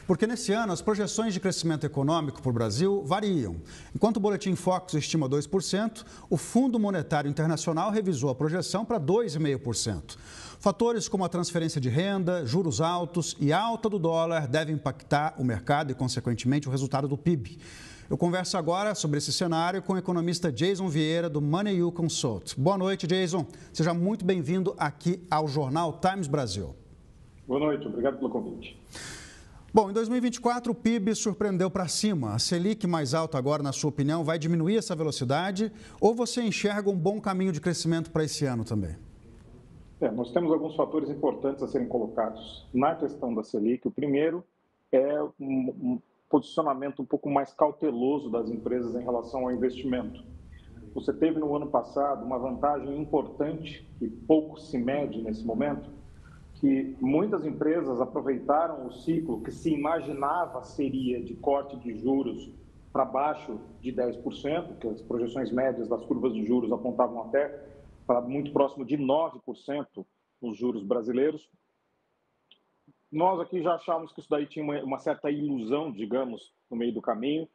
Porque nesse ano as projeções de crescimento econômico para o Brasil variam. Enquanto o Boletim Focus estima 2%, o Fundo Monetário Internacional revisou a projeção para 2,5%. Fatores como a transferência de renda, juros altos e alta do dólar devem impactar o mercado e, consequentemente, o resultado do PIB. Eu converso agora sobre esse cenário com o economista Jason Vieira, do Money U Consult. Boa noite, Jason. Seja muito bem-vindo aqui ao Jornal Times Brasil. Boa noite, obrigado pelo convite. Bom, em 2024 o PIB surpreendeu para cima. A Selic mais alta agora, na sua opinião, vai diminuir essa velocidade? Ou você enxerga um bom caminho de crescimento para esse ano também? Nós temos alguns fatores importantes a serem colocados na questão da Selic. O primeiro é um posicionamento um pouco mais cauteloso das empresas em relação ao investimento. Você teve no ano passado uma vantagem importante, que pouco se mede nesse momento, que muitas empresas aproveitaram o ciclo que se imaginava seria de corte de juros para baixo de 10%, que as projeções médias das curvas de juros apontavam até para muito próximo de 9% nos juros brasileiros. Nós aqui já achávamos que isso daí tinha uma certa ilusão, digamos, no meio do caminho,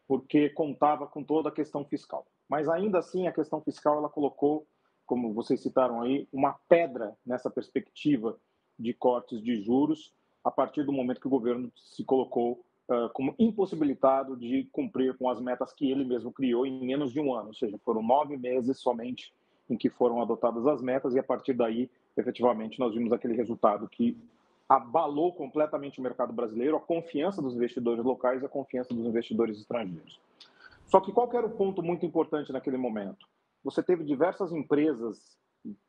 porque contava com toda a questão fiscal. Mas ainda assim, a questão fiscal, ela colocou, como vocês citaram aí, uma pedra nessa perspectiva de cortes de juros, a partir do momento que o governo se colocou como impossibilitado de cumprir com as metas que ele mesmo criou em menos de um ano. Ou seja, foram 9 meses somente em que foram adotadas as metas e, a partir daí, efetivamente, nós vimos aquele resultado que abalou completamente o mercado brasileiro, a confiança dos investidores locais e a confiança dos investidores estrangeiros. Só que qual que era o ponto muito importante naquele momento? Você teve diversas empresas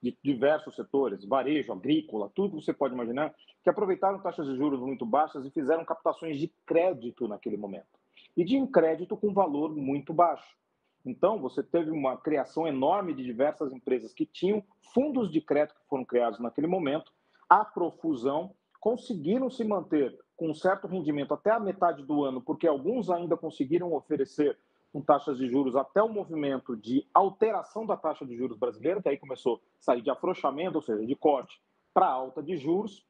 de diversos setores, varejo, agrícola, tudo que você pode imaginar, que aproveitaram taxas de juros muito baixas e fizeram captações de crédito naquele momento. E de crédito com valor muito baixo. Então, você teve uma criação enorme de diversas empresas que tinham fundos de crédito que foram criados naquele momento, à profusão, conseguiram se manter com um certo rendimento até a metade do ano, porque alguns ainda conseguiram oferecer com taxas de juros até o movimento de alteração da taxa de juros brasileira, que aí começou a sair de afrouxamento, ou seja, de corte para alta de juros.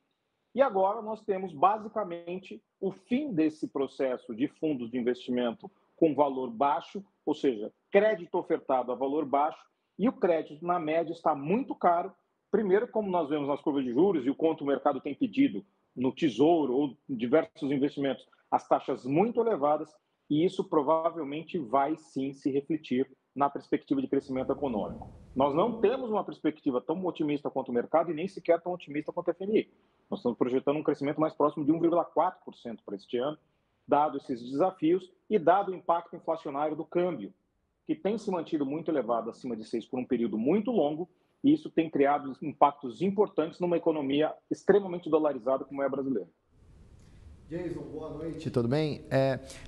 E agora nós temos basicamente o fim desse processo de fundos de investimento com valor baixo, ou seja, crédito ofertado a valor baixo, e o crédito, na média, está muito caro. Primeiro, como nós vemos nas curvas de juros e o quanto o mercado tem pedido no Tesouro ou em diversos investimentos, as taxas muito elevadas, e isso provavelmente vai sim se refletir na perspectiva de crescimento econômico. Nós não temos uma perspectiva tão otimista quanto o mercado e nem sequer tão otimista quanto a FMI. Nós estamos projetando um crescimento mais próximo de 1,4% para este ano, dado esses desafios e dado o impacto inflacionário do câmbio, que tem se mantido muito elevado, acima de 6 por um período muito longo, e isso tem criado impactos importantes numa economia extremamente dolarizada como é a brasileira. Jason, boa noite, tudo bem?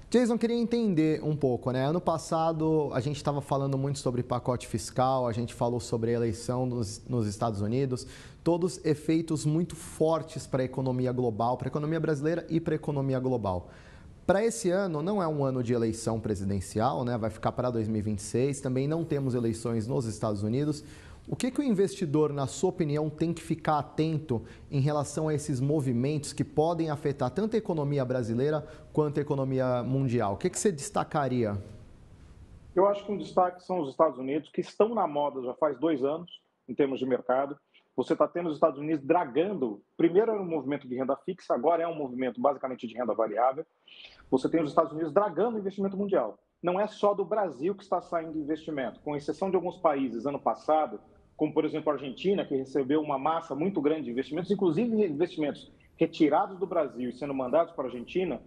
Jason, queria entender um pouco, né? Ano passado a gente estava falando muito sobre pacote fiscal, a gente falou sobre a eleição nos Estados Unidos, todos efeitos muito fortes para a economia global, para a economia brasileira e para a economia global. Para esse ano, não é um ano de eleição presidencial, né? Vai ficar para 2026, também não temos eleições nos Estados Unidos. O que o investidor, na sua opinião, tem que ficar atento em relação a esses movimentos que podem afetar tanto a economia brasileira quanto a economia mundial? O que você destacaria? Eu acho que um destaque são os Estados Unidos, que estão na moda já faz 2 anos, em termos de mercado. Você está tendo os Estados Unidos dragando, primeiro era um movimento de renda fixa, agora é um movimento basicamente de renda variável. Você tem os Estados Unidos dragando o investimento mundial. Não é só do Brasil que está saindo investimento, com exceção de alguns países ano passado, como, por exemplo, a Argentina, que recebeu uma massa muito grande de investimentos, inclusive investimentos retirados do Brasil e sendo mandados para a Argentina,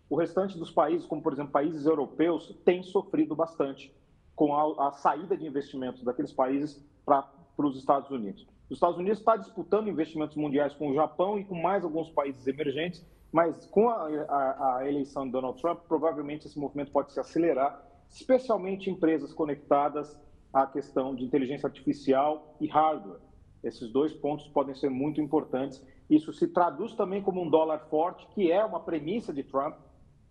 o restante dos países, como, por exemplo, países europeus, tem sofrido bastante com a saída de investimentos daqueles países para os Estados Unidos. Os Estados Unidos está disputando investimentos mundiais com o Japão e com mais alguns países emergentes, mas com a eleição de Donald Trump, provavelmente esse movimento pode se acelerar, especialmente empresas conectadas à questão de inteligência artificial e hardware. Esses 2 pontos podem ser muito importantes. Isso se traduz também como um dólar forte, que é uma premissa de Trump.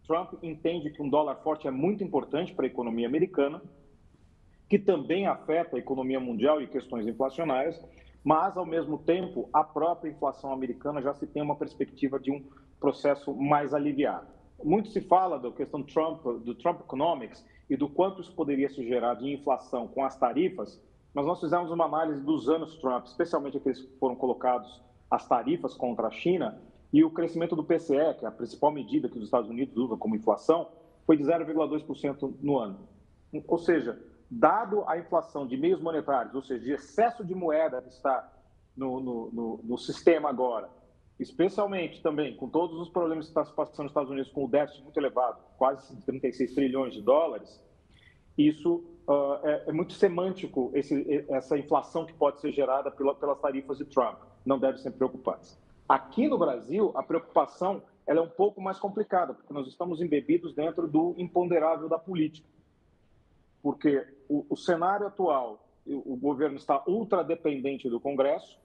Trump entende que um dólar forte é muito importante para a economia americana, que também afeta a economia mundial e questões inflacionárias, mas, ao mesmo tempo, a própria inflação americana já se tem uma perspectiva de um processo mais aliviado. Muito se fala da questão do Trump Economics e do quanto isso poderia se gerar de inflação com as tarifas, mas nós fizemos uma análise dos anos Trump, especialmente aqueles que foram colocados as tarifas contra a China, e o crescimento do PCE, que é a principal medida que os Estados Unidos usam como inflação, foi de 0,2% no ano. Ou seja, dado a inflação de meios monetários, ou seja, de excesso de moeda que está no sistema agora, especialmente também com todos os problemas que estão se passando nos Estados Unidos, com o déficit muito elevado, quase 36 trilhões de dólares, isso é muito semântico, essa inflação que pode ser gerada pelas tarifas de Trump. Não deve ser preocupantes. Aqui no Brasil, a preocupação ela é um pouco mais complicada, porque nós estamos embebidos dentro do imponderável da política. Porque o cenário atual, o governo está ultra dependente do Congresso,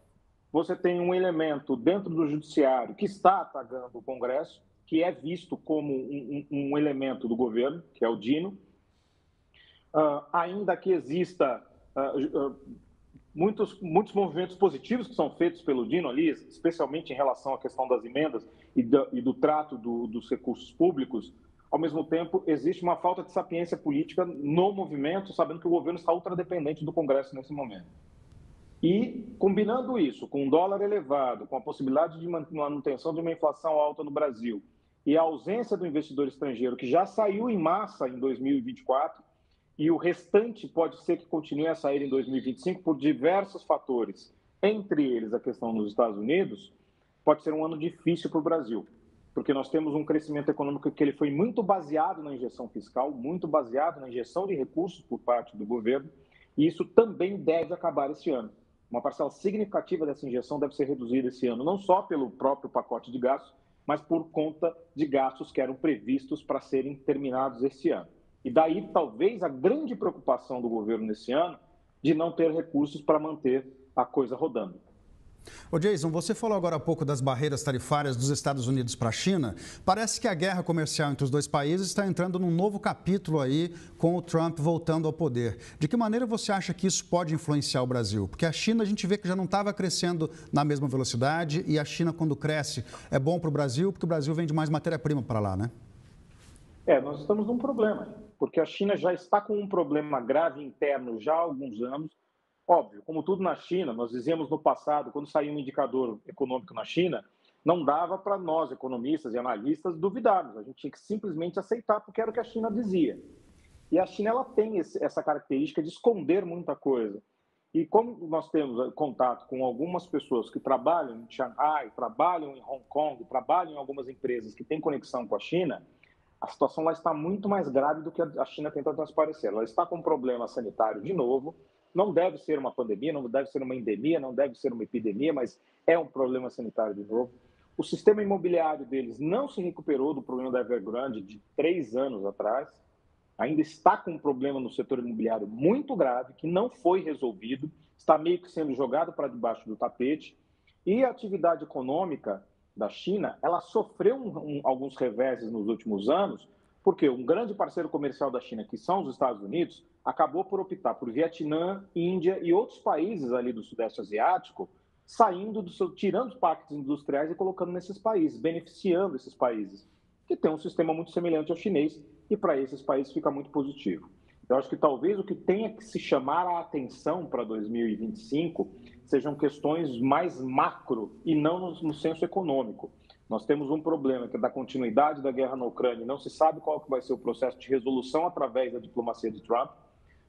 você tem um elemento dentro do judiciário que está atacando o Congresso, que é visto como um elemento do governo, que é o Dino. Ainda que exista muitos movimentos positivos que são feitos pelo Dino ali, especialmente em relação à questão das emendas e do trato dos recursos públicos, ao mesmo tempo existe uma falta de sapiência política no movimento, sabendo que o governo está ultradependente do Congresso nesse momento. E, combinando isso com um dólar elevado, com a possibilidade de manutenção de uma inflação alta no Brasil e a ausência do investidor estrangeiro, que já saiu em massa em 2024, e o restante pode ser que continue a sair em 2025 por diversos fatores, entre eles a questão nos Estados Unidos, pode ser um ano difícil para o Brasil, porque nós temos um crescimento econômico que ele foi muito baseado na injeção fiscal, muito baseado na injeção de recursos por parte do governo, e isso também deve acabar esse ano. Uma parcela significativa dessa injeção deve ser reduzida esse ano, não só pelo próprio pacote de gastos, mas por conta de gastos que eram previstos para serem terminados esse ano. E daí, talvez, a grande preocupação do governo nesse ano de não ter recursos para manter a coisa rodando. Ô Jason, você falou agora há pouco das barreiras tarifárias dos Estados Unidos para a China. Parece que a guerra comercial entre os dois países está entrando num novo capítulo aí, com o Trump voltando ao poder. De que maneira você acha que isso pode influenciar o Brasil? Porque a China, a gente vê que já não estava crescendo na mesma velocidade, e a China, quando cresce, é bom para o Brasil, porque o Brasil vende mais matéria-prima para lá, né? Nós estamos num problema, porque a China já está com um problema grave interno já há alguns anos. Óbvio, como tudo na China, nós dizíamos no passado, quando saiu um indicador econômico na China, não dava para nós, economistas e analistas, duvidarmos. A gente tinha que simplesmente aceitar, porque era o que a China dizia. E a China ela tem essa característica de esconder muita coisa. E como nós temos contato com algumas pessoas que trabalham em Xangai, trabalham em Hong Kong, trabalham em algumas empresas que têm conexão com a China, a situação lá está muito mais grave do que a China tenta transparecer. Ela está com um problema sanitário de novo. Não deve ser uma pandemia, não deve ser uma endemia, não deve ser uma epidemia, mas é um problema sanitário de novo. O sistema imobiliário deles não se recuperou do problema da Evergrande de 3 anos atrás. Ainda está com um problema no setor imobiliário muito grave, que não foi resolvido, está meio que sendo jogado para debaixo do tapete. E a atividade econômica da China, ela sofreu alguns reveses nos últimos anos, porque um grande parceiro comercial da China, que são os Estados Unidos, acabou por optar por Vietnã, Índia e outros países ali do Sudeste Asiático, tirando os pactos industriais e colocando nesses países, beneficiando esses países, que tem um sistema muito semelhante ao chinês, e para esses países fica muito positivo. Eu acho que talvez o que tenha que se chamar a atenção para 2025 sejam questões mais macro e não no senso econômico. Nós temos um problema que é da continuidade da guerra na Ucrânia, não se sabe qual que vai ser o processo de resolução através da diplomacia de Trump.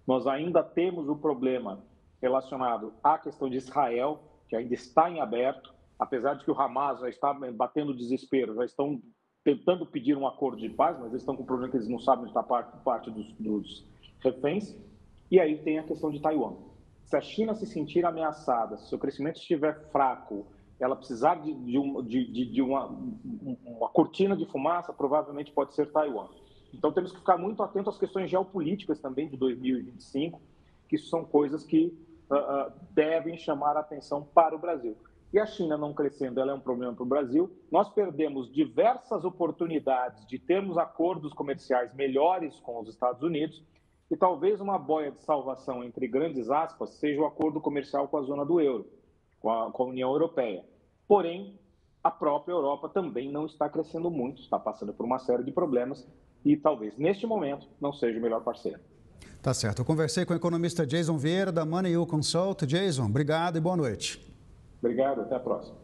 Nós ainda temos o problema relacionado à questão de Israel, que ainda está em aberto, apesar de que o Hamas já está batendo desespero, já estão tentando pedir um acordo de paz, mas eles estão com o problema que eles não sabem onde está parte dos reféns. E aí tem a questão de Taiwan. Se a China se sentir ameaçada, se o seu crescimento estiver fraco, ela precisar de uma cortina de fumaça, provavelmente pode ser Taiwan. Então temos que ficar muito atentos às questões geopolíticas também de 2025, que são coisas que devem chamar a atenção para o Brasil. E a China não crescendo, ela é um problema para o Brasil. Nós perdemos diversas oportunidades de termos acordos comerciais melhores com os Estados Unidos, e talvez uma boia de salvação, entre grandes aspas, seja o acordo comercial com a zona do euro, com a União Europeia. Porém, a própria Europa também não está crescendo muito, está passando por uma série de problemas e talvez neste momento não seja o melhor parceiro. Tá certo. Eu conversei com o economista Jason Vieira da Money Consult. Jason, obrigado e boa noite. Obrigado, até a próxima.